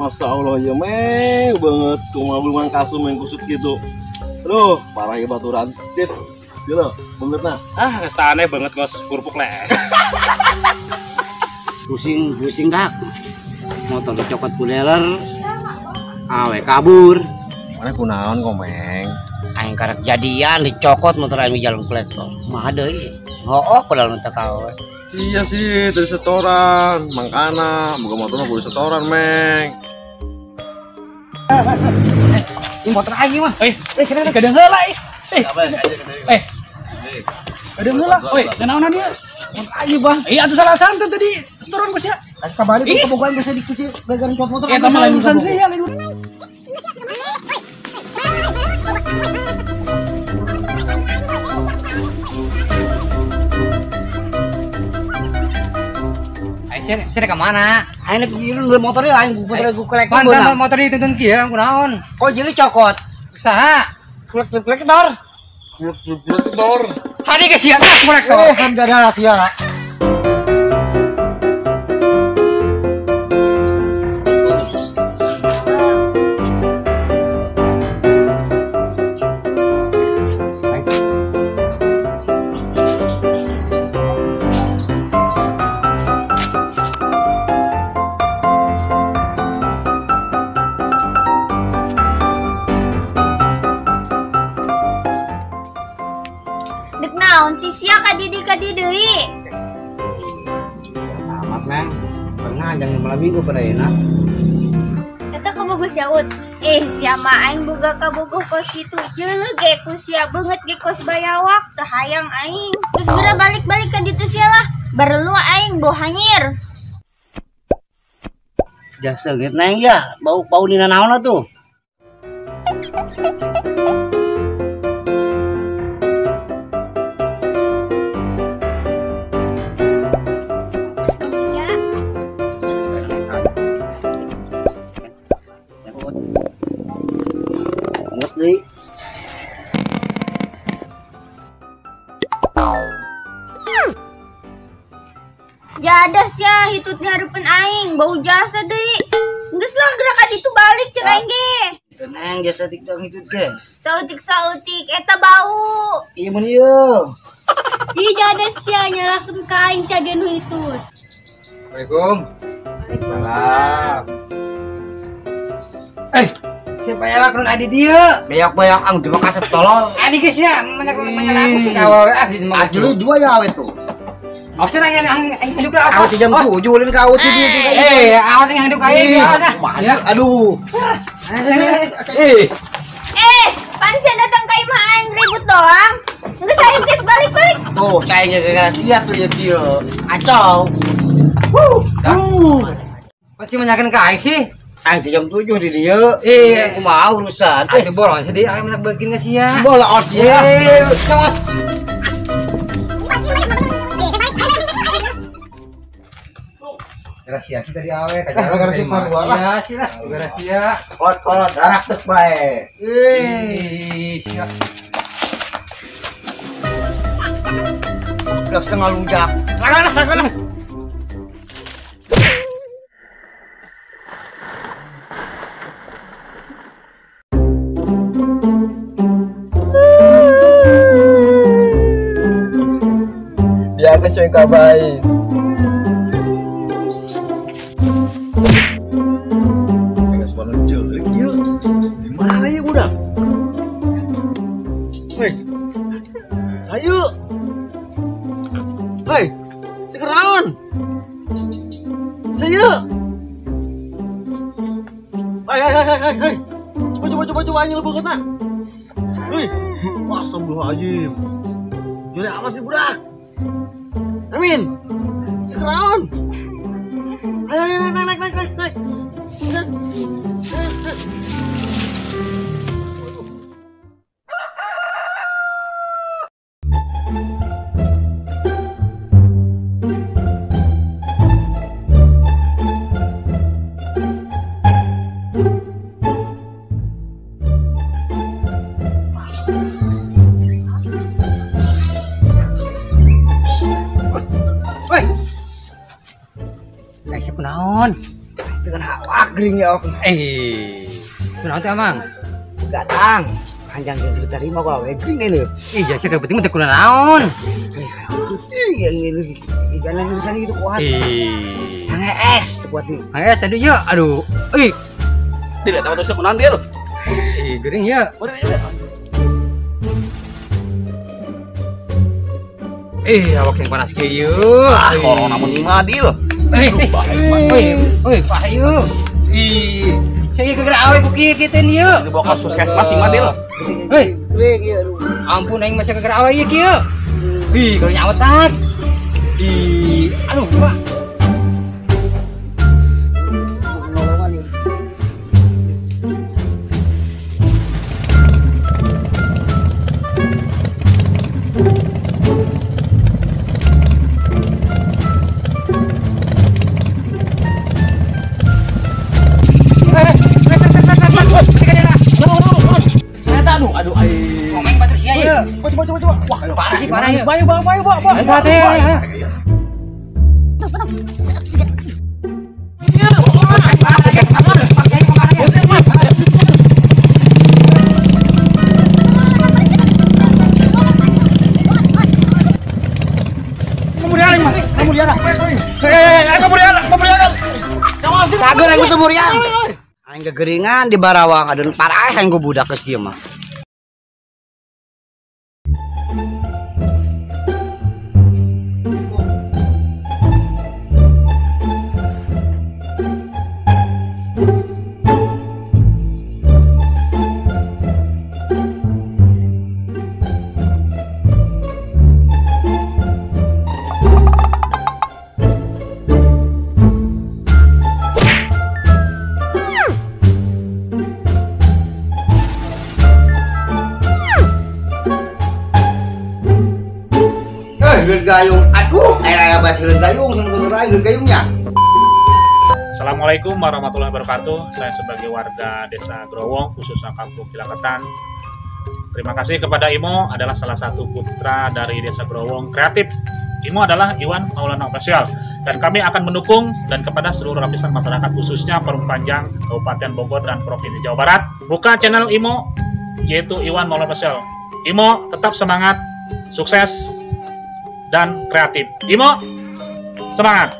Masya Allah ya meng banget kumabulungan kasum yang kusut gitu. Aduh parah ya baturan. Cip gitu banget nah. Aneh banget kos kurpuk leh. Pusing dak. Motor dicopot kuleler. Awe kabur. Mana kunaon kok meng? Aing karek jadian dicokot motor aing di jalan pletok. Mah deui. Hooh padahal teu kawe. Iya sih dari setoran mangkana buka motor mah kudu setoran meng. Ini motor aing mah. Kenapa kadang heula Ada heula. Oi, naon dia? Motor aing bah. atuh salah santu tadi setoran bos ya. Kabalik kebogohan bisa dikuci gara-gara copot motor. Eta mah urusan dia lain. Sini ke mana? Aing lagi giling dua motornya aing puter ku kolek. Pantan motor dituntun kieu kunaon? Kok jadi cokot? Saha? Kolektor. Hari ke sia kolektor. Kan gak ada rahasia. Dek naon si sia kadidi deui. Amat neng. Pernah jangan malam minggu pada enak. Eta kabogoh Syaud. Sia mah aing boga kabogoh kos kitu. Jeuleuh ge ku sia beunget ge kos bayawak teu hayang aing. Terus geura balik-balik ka ditu sia lah. Barelu aing boh hanyir. Jasa geut neng ya. Bau dina naon atuh? Deui. Jadas ya hitut ngarupeun aing bau jasa deui. Geus lah geura ka ditu balik ceuk aing ge. Neng jasa tiktok hitut ge. Sautik eta bau. Ieu mun ieu. Ih jadas ya nyalakeun ka aing cagen hitut. Assalamualaikum. Salam. Siapa ya wakun adi dia? Beyak-beyak ang di kasep tolol. Adi geus ya, menyalaku sih kawa Ajul dua ya awet tuh. Awas yang hidup lah. Awas jam 7 ulin ka awet dia juga. Awas yang hidup aja. Aduh. Pan sia datang ka imah aing ribut doang. Geus aing geus balik-balik. Tuh, cahingnya gara-gara sia tuh ya dia. Acau. Pasti menyakin ke aing sih. Jam 7 di dia. Aku mau urusan. Aduh boros jadi aing menak bikin ke sia. Bola out sia. Rahasia kita di awe kajar si Farwa lah. Ya sih lah, rahasia. Kot darak teh bae. Sia. Udah sengalujak. Lagan. Dia ke cuy kabai. Mana ya budak? Hei. Sayu. Hei. Sekeraon. Sayu. Hai. Coba anjing lu kena. Hei. Astagfirullahaladzim. Jadi amat sih budak. Amin. Sekeraon. Ayo naik. Kunaon? Itu kan awak gering ya. Kunaon teh Amang? Gatang. Panjang yang diterima kok awak gering ini. Iya, saya penting teh kunaon. Ikan yang bisa gitu kuat. Hang es kuat nih. Ayo, aduh ya. Aduh. Tidak tahu terus kunan dia. Gering ya. Awak yang panas kieu. Corona mun Madil. Pak Ayu. Saya gegera awe ku kieu kieu teh ieu. Dibawa ke puskesmas si Madil. Ampun aing masih gegera awe ieu kieu. Kalau nyawetan. Aduh, Pak. Ngomong batu sia ieu. Coba. Wah, parah sih parah ya. Bayu. Ayo. Kagak yang itu muriang. Aing kegeringan di Barawang adeun parah aing ku budak geus kieu mah. Hilir gayung, aduh, ayo bahas hilir gayung, sebenarnya hilir gayungnya. Assalamualaikum warahmatullahi wabarakatuh. Saya sebagai warga Desa Growong, khususnya Kampung Cilaketan. Terima kasih kepada Imo, adalah salah satu putra dari Desa Growong kreatif. Imo adalah Iwan Maulana Official, dan kami akan mendukung dan kepada seluruh lapisan masyarakat, khususnya Perum Panjang, Kabupaten Bogor dan Provinsi Jawa Barat. Buka channel Imo, yaitu Iwan Maulana Official. Imo tetap semangat, sukses dan kreatif. Imo, semangat.